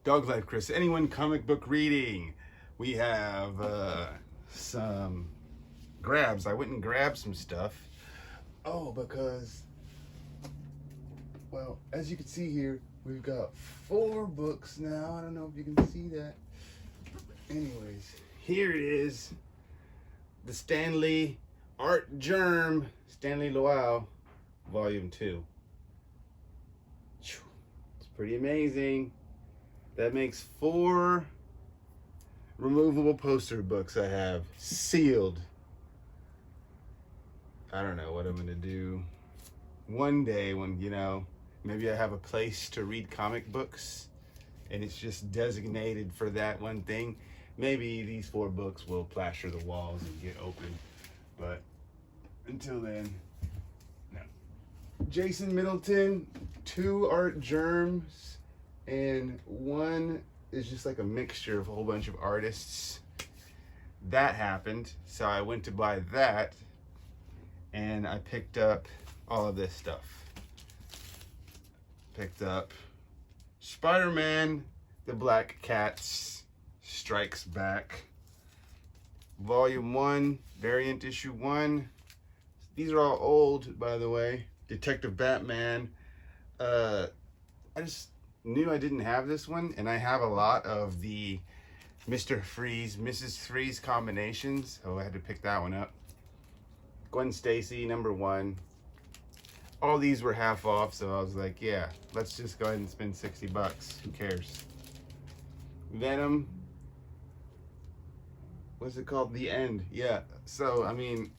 Dog Life Chris, anyone comic book reading? We have some grabs. I went and grabbed some stuff. Oh, because, well, as you can see here, we've got 4 books now. I don't know if you can see that. Anyways, here it is. The Stanley Art Germ, Stanley Loal, Volume 2. It's pretty amazing. That makes 4 removable poster books I have sealed. I don't know what I'm gonna do one day when, maybe I have a place to read comic books and it's just designated for that one thing. Maybe these 4 books will plaster the walls and get open, but until then, no. Jason Middleton, 2 art germs, and 1 is just like a mixture of a whole bunch of artists. That happened, so I went to buy that, and I picked up all of this stuff. Picked up Spider-Man, The Black Cats Strikes Back, Volume 1, Variant Issue 1. These are all old, by the way. Detective Batman. I just knew I didn't have this one, and I have a lot of the Mr. Freeze, Mrs. Freeze combinations, so I had to pick that one up. Gwen Stacy, number 1. All these were half off, so I was like, yeah, let's just go ahead and spend 60 bucks. Who cares? Venom. What's it called? The End. Yeah. So, I mean,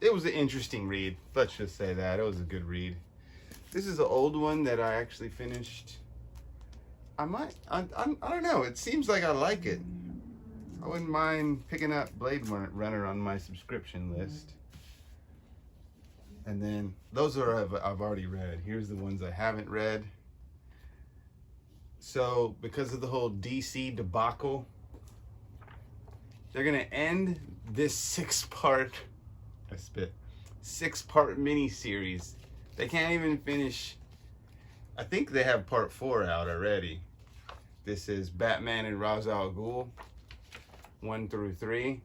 it was an interesting read. Let's just say that. It was a good read. This is an old one that I actually finished. I don't know. It seems like I like it. I wouldn't mind picking up Blade Runner on my subscription list. And then those are I've already read. Here's the ones I haven't read. So because of the whole DC debacle, they're gonna end this 6-part, 6-part mini-series. They can't even finish. I think they have part 4 out already. This is Batman and Ra's al Ghul, 1 through 3.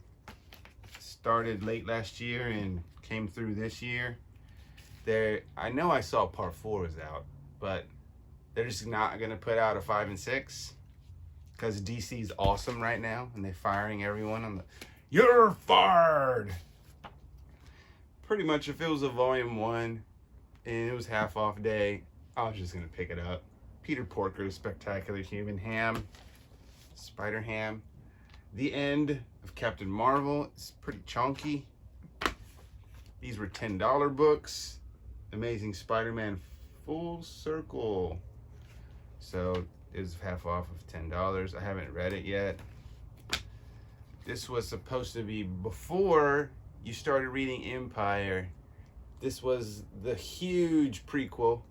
Started late last year and came through this year. I know I saw part 4 was out, but they're just not gonna put out a 5 and 6 because DC's awesome right now and they're firing everyone on the "you're fired." Pretty much, if it was a volume 1 and it was half off day, I was just gonna pick it up. Peter Porker's Spectacular Human Ham, Spider Ham. The End of Captain Marvel. It's pretty chunky. These were $10 books. Amazing Spider-Man Full Circle. So it was half off of $10. I haven't read it yet. This was supposed to be before you started reading Empire. This was the huge prequel.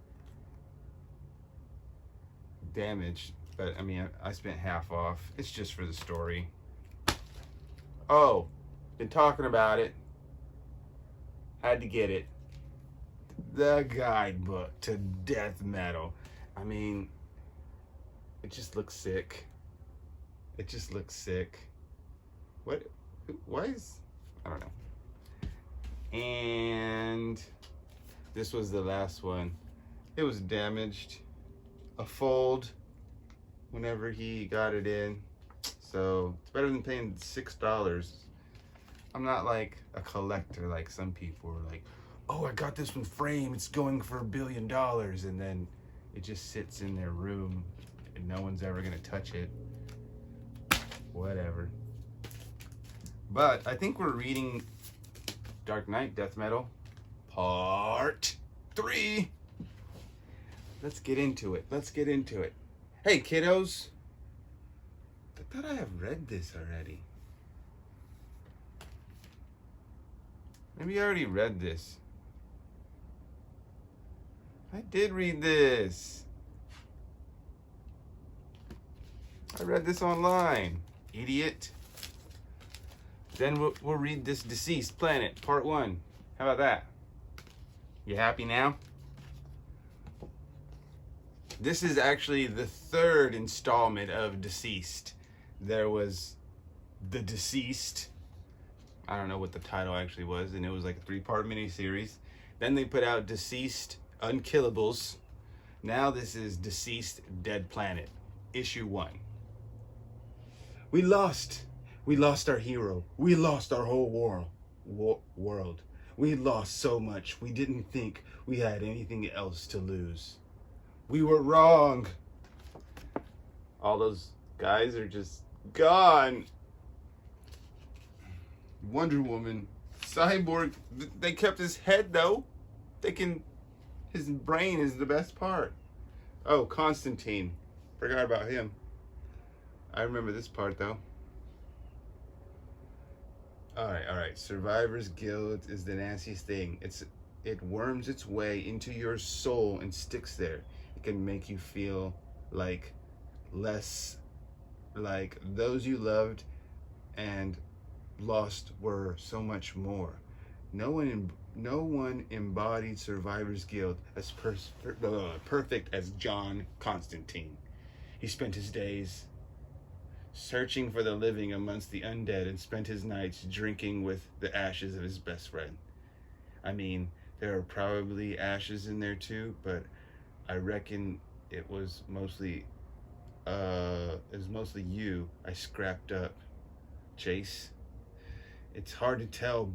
Damaged, but I mean, I spent half off. It's just for the story. Oh, been talking about it. Had to get it. The guidebook to death metal. I mean, it just looks sick. It just looks sick. What? Why is? I don't know. And this was the last one. It was damaged. A fold whenever he got it in. So it's better than paying $6. I'm not like a collector like some people are like, oh, I got this one framed, it's going for $1 billion, and then it just sits in their room and no one's ever gonna touch it. Whatever. But I think we're reading Dark Knight Death Metal Part 3. Let's get into it. Let's get into it. Hey, kiddos. I thought I have read this already. Maybe I already read this. I did read this. I read this online. Idiot. Then we'll read this Deceased Planet, Part 1. How about that? You happy now? This is actually the third installment of DCEASED. There was The Deceased. I don't know what the title actually was, and it was like a 3-part miniseries. Then they put out DCEASED Unkillables. Now this is DCEASED Dead Planet, issue 1. We lost our hero. We lost our whole world. We lost so much. We didn't think we had anything else to lose. We were wrong. All those guys are just gone. Wonder Woman, Cyborg, they kept his head though. His brain is the best part. Oh, Constantine, forgot about him. I remember this part though. All right. Survivor's guilt is the nastiest thing. It worms its way into your soul and sticks there. It can make you feel like less like those you loved and lost were so much more. No one embodied survivor's guilt as perfect as John Constantine. He spent his days searching for the living amongst the undead and spent his nights drinking with the ashes of his best friend. I mean, there are probably ashes in there too, but I reckon it was mostly you I scrapped up, Chase. It's hard to tell,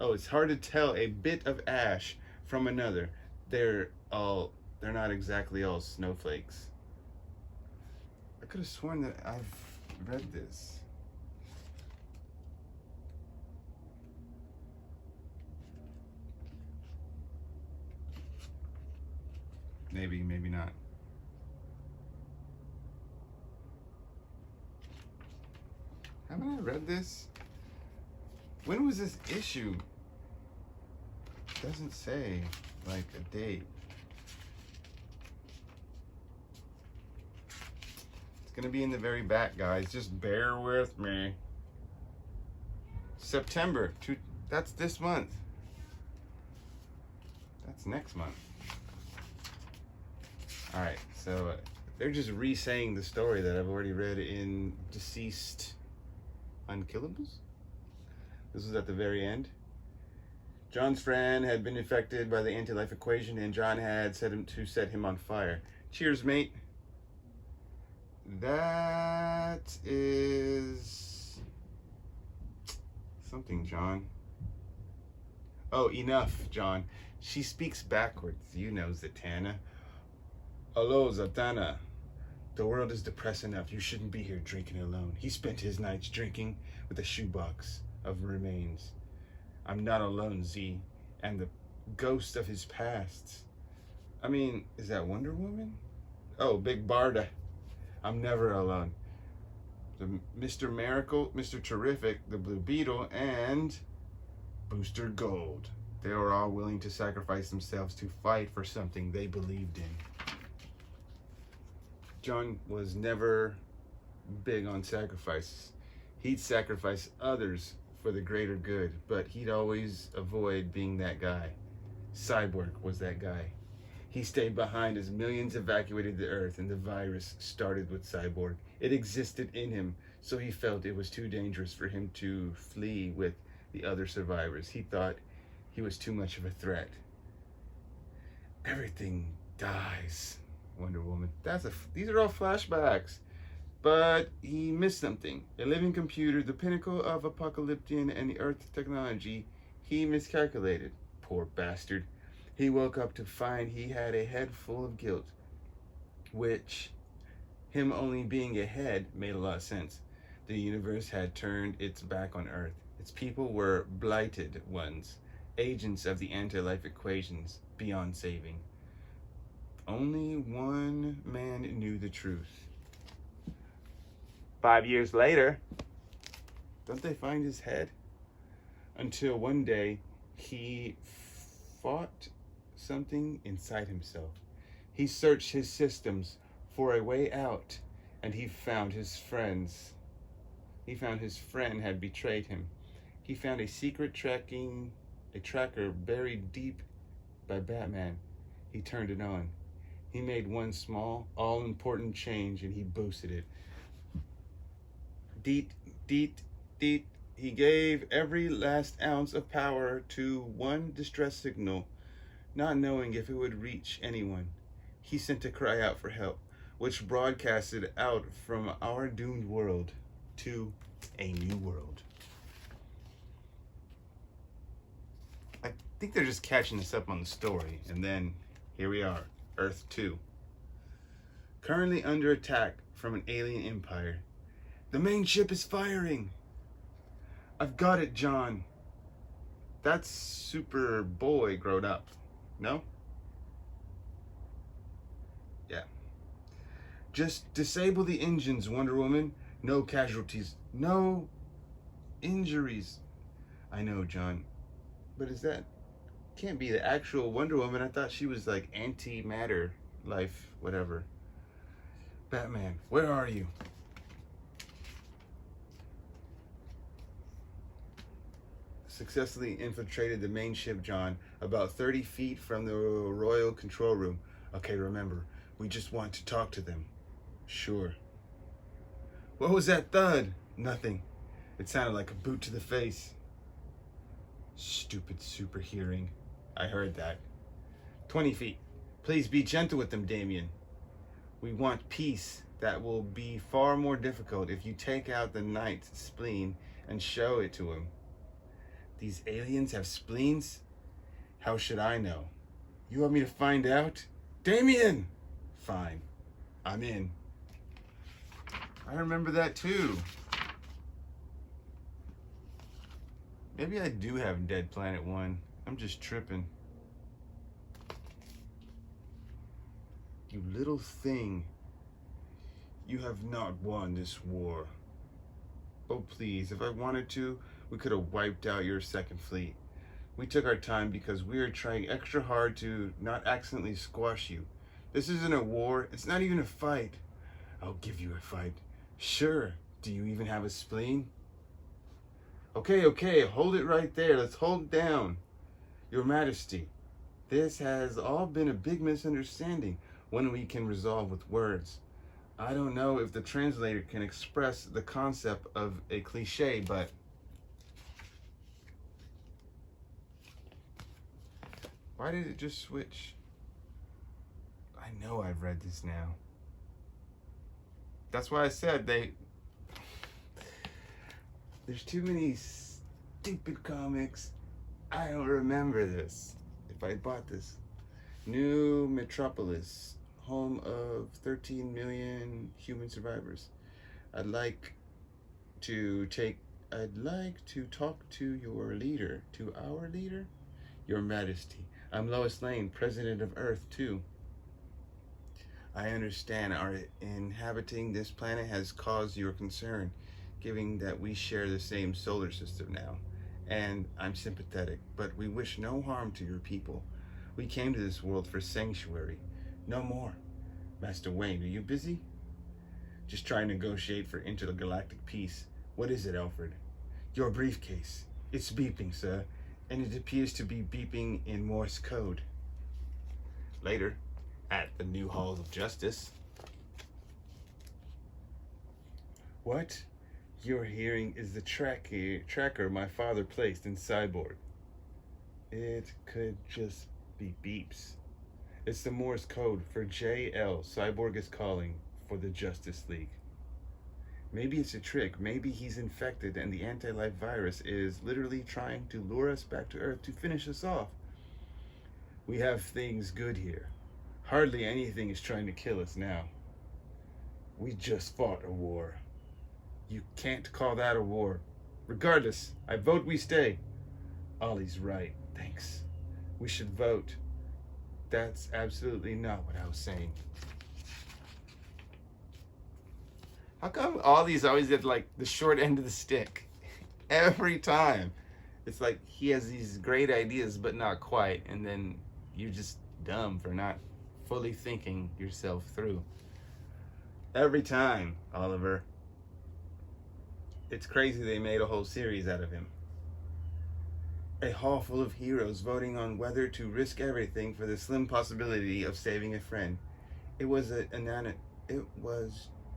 it's hard to tell a bit of ash from another. They're not exactly all snowflakes. I could have sworn that I've read this. Maybe not. Haven't I read this? When was this issue? It doesn't say like a date. It's gonna be in the very back, guys. Just bear with me. September, that's this month. That's next month. All right, so they're just re-saying the story that I've already read in DCEASED Unkillables. This is at the very end. John's friend had been infected by the anti-life equation, and John had set him on fire. Cheers, mate. That is something, John. Oh, enough, John. She speaks backwards. You know, Zatanna. Hello, Zatanna. The world is depressed enough. You shouldn't be here drinking alone. He spent his nights drinking with a shoebox of remains. I'm not alone, Z, and the ghost of his past. I mean, is that Wonder Woman? Oh, Big Barda. I'm never alone. The Mr. Miracle, Mr. Terrific, the Blue Beetle, and Booster Gold. They were all willing to sacrifice themselves to fight for something they believed in. John was never big on sacrifices. He'd sacrifice others for the greater good, but he'd always avoid being that guy. Cyborg was that guy. He stayed behind as millions evacuated the Earth, and the virus started with Cyborg. It existed in him, so he felt it was too dangerous for him to flee with the other survivors. He thought he was too much of a threat. Everything dies, Wonder Woman. These are all flashbacks. But he missed something. A living computer, the pinnacle of apocalyptic and the Earth technology, he miscalculated. Poor bastard. He woke up to find he had a head full of guilt, which, him only being a head, made a lot of sense. The universe had turned its back on Earth. Its people were blighted ones, agents of the anti-life equations, beyond saving. Only one man knew the truth. 5 years later, don't they find his head? Until one day, he fought something inside himself. He searched his systems for a way out, and he found his friends. He found his friend had betrayed him. He found a secret tracker buried deep by Batman. He turned it on. He made one small, all-important change, and he boosted it. Deet, deet, deet. He gave every last ounce of power to one distress signal, not knowing if it would reach anyone. He sent a cry out for help, which broadcasted out from our doomed world to a new world. I think they're just catching us up on the story, and then here we are, Earth 2. Currently under attack from an alien empire. The main ship is firing. I've got it, John. That's Superboy grown up. No? Yeah. Just disable the engines, Wonder Woman. No casualties. No injuries. I know, John. But is that... Can't be the actual Wonder Woman. I thought she was like antimatter life, whatever. Batman, where are you? Successfully infiltrated the main ship, John, about 30 feet from the royal control room. Okay, remember, we just want to talk to them. Sure. What was that thud? Nothing. It sounded like a boot to the face. Stupid super hearing. I heard that. 20 feet. Please be gentle with them, Damien. We want peace. That will be far more difficult if you take out the knight's spleen and show it to him. These aliens have spleens? How should I know? You want me to find out? Damien! Fine. I'm in. I remember that too. Maybe I do have Dead Planet 1. I'm just tripping. You little thing. You have not won this war. Oh please, if I wanted to, we could have wiped out your second fleet. We took our time because we are trying extra hard to not accidentally squash you. This isn't a war. It's not even a fight. I'll give you a fight. Sure. Do you even have a spleen? Okay, hold it right there. Let's hold it down. Your Majesty, this has all been a big misunderstanding, one we can resolve with words. I don't know if the translator can express the concept of a cliche, but why did it just switch? I know I've read this now. That's why I said there's too many stupid comics. I don't remember this. If I bought this. New Metropolis, home of 13 million human survivors. I'd like to talk to your leader, to our leader, Your Majesty. I'm Lois Lane, President of Earth 2. I understand our inhabiting this planet has caused your concern, given that we share the same solar system now. And I'm sympathetic, but we wish no harm to your people. We came to this world for sanctuary, no more. Master Wayne, are you busy? Just trying to negotiate for intergalactic peace. What is it, Alfred? Your briefcase. It's beeping, sir, and it appears to be beeping in Morse code. Later, at the new Halls of Justice. What you're hearing is the tracker my father placed in Cyborg. It could just be beeps. It's the Morse code for JL. Cyborg is calling for the Justice League. Maybe it's a trick. Maybe he's infected and the anti-life virus is literally trying to lure us back to Earth to finish us off. We have things good here. Hardly anything is trying to kill us now. We just fought a war. You can't call that a war. Regardless, I vote we stay. Ollie's right. Thanks. We should vote. That's absolutely not what I was saying. How come Ollie's always get like the short end of the stick? Every time. It's like he has these great ideas, but not quite. And then you're just dumb for not fully thinking yourself through. Every time, Oliver. It's crazy they made a whole series out of him. A hall full of heroes voting on whether to risk everything for the slim possibility of saving a friend. It was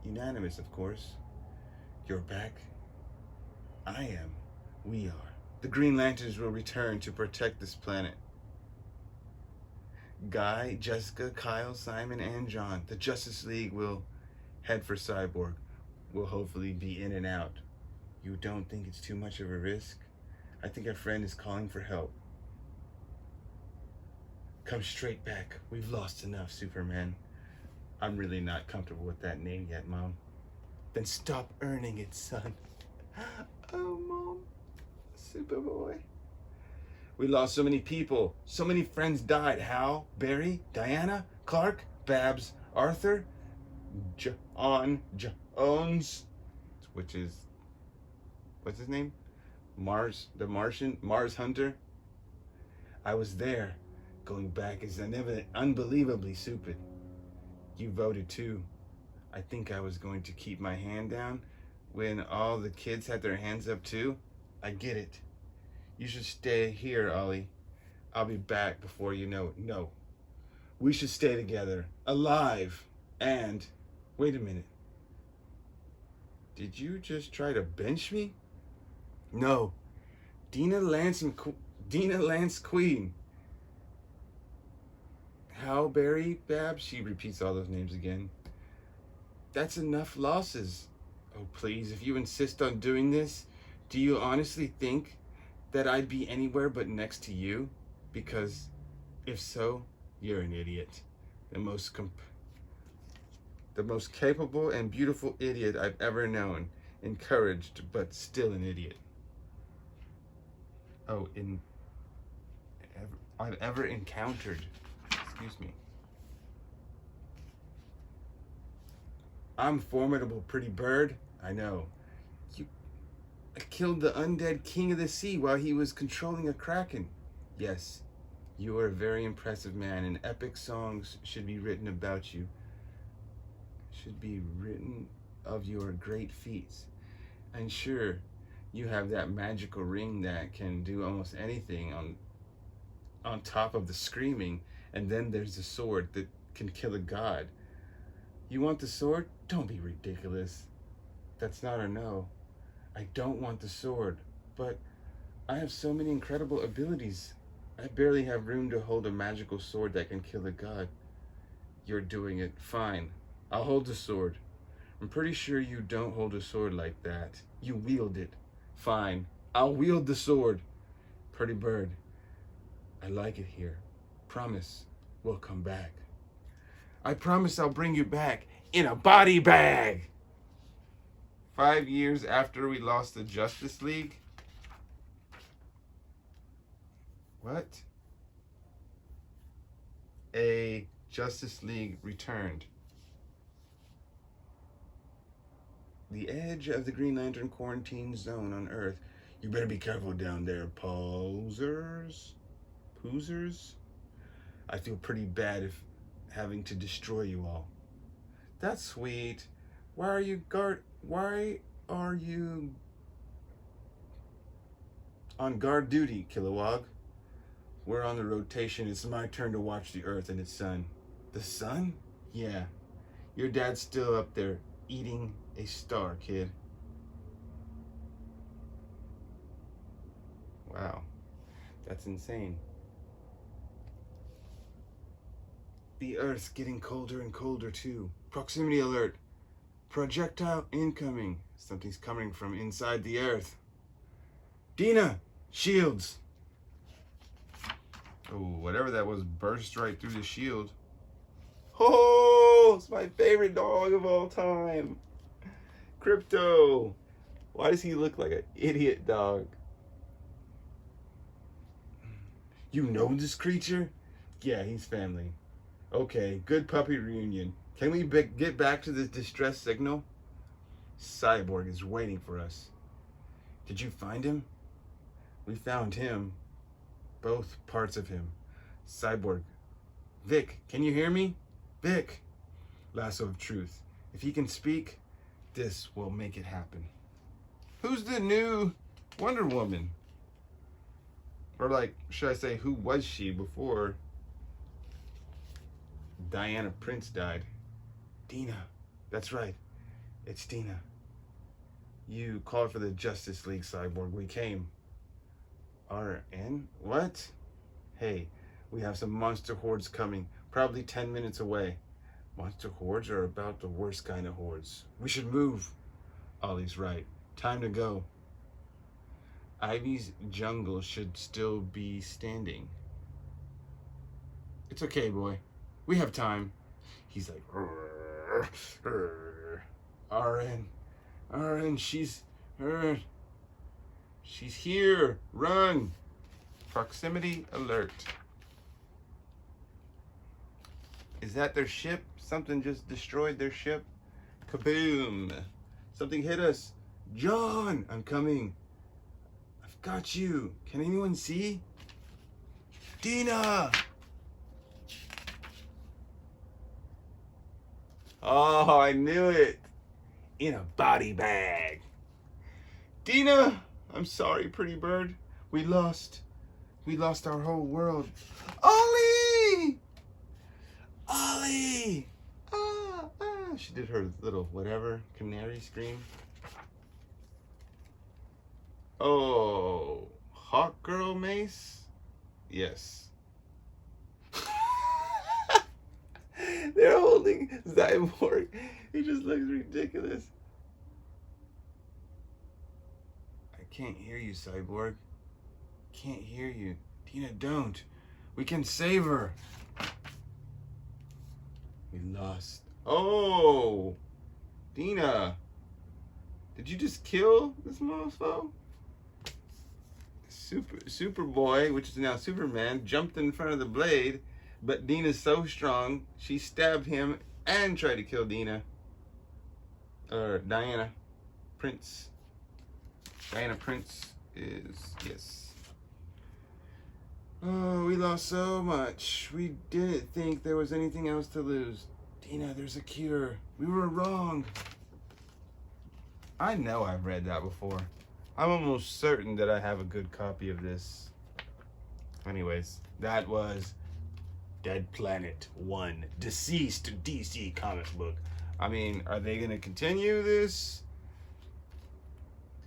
unanimous, of course. You're back. I am. We are. The Green Lanterns will return to protect this planet. Guy, Jessica, Kyle, Simon, and John, the Justice League will head for Cyborg. We'll hopefully be in and out. You don't think it's too much of a risk? I think our friend is calling for help. Come straight back. We've lost enough, Superman. I'm really not comfortable with that name yet, Mom. Then stop earning it, son. Oh, Mom. Superboy. We lost so many people. So many friends died. Hal, Barry, Diana, Clark, Babs, Arthur, John Jones, which is, what's his name? Mars, the Martian, Mars Hunter. I was there. Going back is unbelievably stupid. You voted too. I think I was going to keep my hand down when all the kids had their hands up too. I get it. You should stay here, Ollie. I'll be back before you know it. No. We should stay together, alive, and... Wait a minute. Did you just try to bench me? No. Dina Lance Queen. Hal, Barry, Babs, she repeats all those names again. That's enough losses. Oh, please, if you insist on doing this, do you honestly think that I'd be anywhere but next to you? Because if so, you're an idiot. The most capable and beautiful idiot I've ever known. Encouraged, but still an idiot. Oh, I've ever encountered. Excuse me. I'm formidable, pretty bird. I know. I killed the undead king of the sea while he was controlling a kraken. Yes, you are a very impressive man, and epic songs should be written about you. Should be written of your great feats. And sure, you have that magical ring that can do almost anything on top of the screaming. And then there's the sword that can kill a god. You want the sword? Don't be ridiculous. That's not a no. I don't want the sword, but I have so many incredible abilities. I barely have room to hold a magical sword that can kill a god. You're doing it. Fine. I'll hold the sword. I'm pretty sure you don't hold a sword like that. You wield it. Fine. I'll wield the sword. Pretty bird. I like it here. Promise we'll come back. I promise I'll bring you back in a body bag. 5 years after we lost the Justice League? What? A Justice League returned. The edge of the Green Lantern quarantine zone on Earth. You better be careful down there, posers. Poozers? I feel pretty bad if having to destroy you all. That's sweet. Why are you on guard duty, Kilowog? We're on the rotation. It's my turn to watch the Earth and its sun. The sun? Yeah. Your dad's still up there eating a star, kid. Wow. That's insane. The Earth's getting colder and colder too. Proximity alert. Projectile incoming. Something's coming from inside the Earth. Dina, shields. Oh, whatever that was burst right through the shield. Oh, it's my favorite dog of all time. Crypto. Why does he look like an idiot dog? You know this creature? Yeah, he's family. Okay, good puppy reunion. Can we get back to this distress signal? Cyborg is waiting for us. Did you find him? We found him. Both parts of him. Cyborg. Vic, can you hear me? Vic. Lasso of truth. If he can speak, this will make it happen. Who's the new Wonder Woman? Or like, should I say, who was she before Diana Prince died? Dina. That's right. It's Dina. You called for the Justice League, Cyborg. We came. RN? What? Hey, we have some monster hordes coming. Probably 10 minutes away. Monster hordes are about the worst kind of hordes. We should move. Ollie's right. Time to go. Ivy's jungle should still be standing. It's okay, boy. We have time. He's like, RN, she's here. Run. Proximity alert. Is that their ship? Something just destroyed their ship. Kaboom. Something hit us. John, I'm coming. I've got you. Can anyone see? Dina. Oh, I knew it. In a body bag. Dina, I'm sorry, pretty bird. We lost our whole world. Ollie! Ollie! Ah, ah. She did her little whatever canary scream. Oh, Hawk Girl Mace? Yes. They're holding Cyborg. He just looks ridiculous. I can't hear you, Cyborg. Can't hear you. Dina, don't. We can save her. We lost. Oh, Dina. Did you just kill this mofo? Superboy, which is now Superman, jumped in front of the blade, but Dina's so strong, she stabbed him and tried to kill Dina. Or Diana Prince. Diana Prince is, yes. Oh, we lost so much. We didn't think there was anything else to lose. Dina, there's a cure. We were wrong. I know I've read that before. I'm almost certain that I have a good copy of this. Anyways, that was Dead Planet 1, Deceased DC comic book. I mean, are they going to continue this?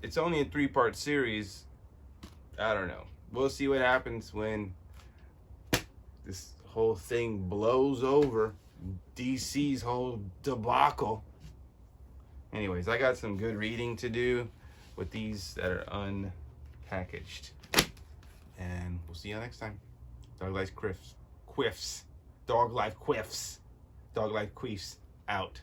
It's only a 3-part series. I don't know. We'll see what happens when this whole thing blows over. DC's whole debacle. Anyways, I got some good reading to do with these that are unpackaged. And we'll see you next time. Dog Life Quiffs. Dog Life Quiffs. Dog Life Queefs out.